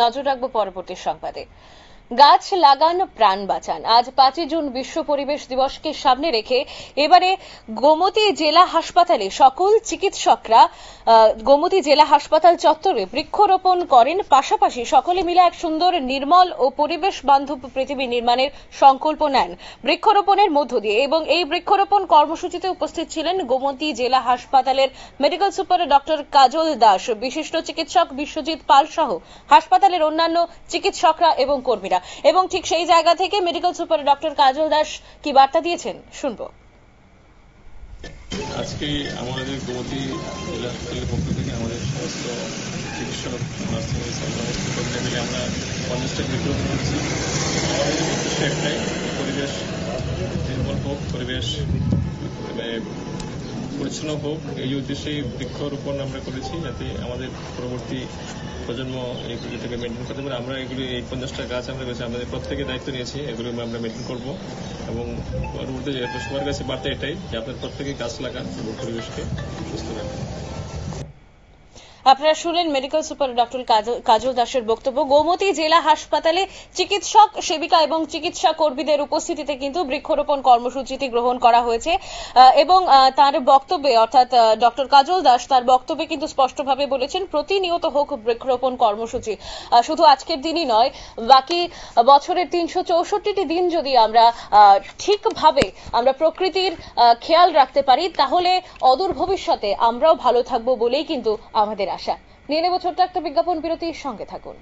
নজর রাখবো পরবর্তী সংবাদে। গাছ লাগান প্রাণ বাঁচান। আজ 5 জুন বিশ্ব পরিবেশ দিবসকে সামনে রেখে এবারে গোমতী জেলা হাসপাতালে সকল চিকিৎসকরা গোমতী জেলা হাসপাতাল চত্বরে বৃক্ষরোপণ করেন। পাশাপাশি সকলে মিলে এক সুন্দর নির্মল ও পরিবেশ বান্ধব পৃথিবী নির্মাণের সংকল্প নেন বৃক্ষরোপণের মধ্য দিয়ে। এবং এই বৃক্ষরোপণ কর্মসূচিতে উপস্থিত ছিলেন গোমতী জেলা হাসপাতালের মেডিকেল সুপার ডক্টর কাজল দাস, বিশিষ্ট চিকিৎসক বিশ্বজিৎ পাল সহ হাসপাতালের অন্যান্য চিকিৎসকরা এবং কর্মীরা। এবং ঠিক সেই জায়গা থেকে মেডিকেল সুপার ডক্টর কাজল দাস কি বার্তা দিয়েছেন শুনবো। আজকে আমাদের গোমতী জেলা হাসপাতালের পক্ষ থেকে আমাদের সমস্ত চিকিৎসক নার্সিং কর্মীরা মিলে আমরা 50টা বৃক্ষরোপণ করছি। আমাদের উদ্দেশ্য একটাই, পরিবেশ নির্মল হোক, পরিবেশ পরিচ্ছন্ন হোক, এই উদ্দেশ্যেই বৃক্ষরোপণ আমরা করেছি, যাতে আমাদের পরবর্তী প্রজন্ম এই পুজোটাকে মেনটেন করতে পারে। আমরা এগুলি এই 50টা গাছ আমরা করেছি, আমাদের প্রত্যেকে দায়িত্ব নিয়েছি, এগুলো আমরা মেনটেন করবো। এবং পরবর্তী সবার কাছে বার্তা এটাই যে আপনার প্রত্যেকে গাছ লাগান এবং পরিবেশকে সুস্থ রাখেন। আপনারা শুনলেন মেডিকেল সুপার ডক্টর কাজল দাসের বক্তব্য। গোমতী জেলা হাসপাতালে চিকিৎসক সেবিকা এবং চিকিৎসা কর্মীদের উপস্থিতিতে কিন্তু বৃক্ষরোপণ কর্মসূচিটি গ্রহণ করা হয়েছে। এবং তার বক্তব্যে অর্থাৎ ডক্টর কাজল দাস তার বক্তব্যে কিন্তু স্পষ্টভাবে বলেছেন প্রতিনিয়ত হোক বৃক্ষরোপণ কর্মসূচি। শুধু আজকের দিনই নয়, বাকি বছরের 364টি দিন যদি আমরা ঠিকভাবে আমরা প্রকৃতির খেয়াল রাখতে পারি, তাহলে অদূর ভবিষ্যতে আমরাও ভালো থাকবো বলেই কিন্তু আমাদের আশা। নিয়ে নেব ছোট্ট একটা বিজ্ঞাপন বিরতির সঙ্গে থাকুন।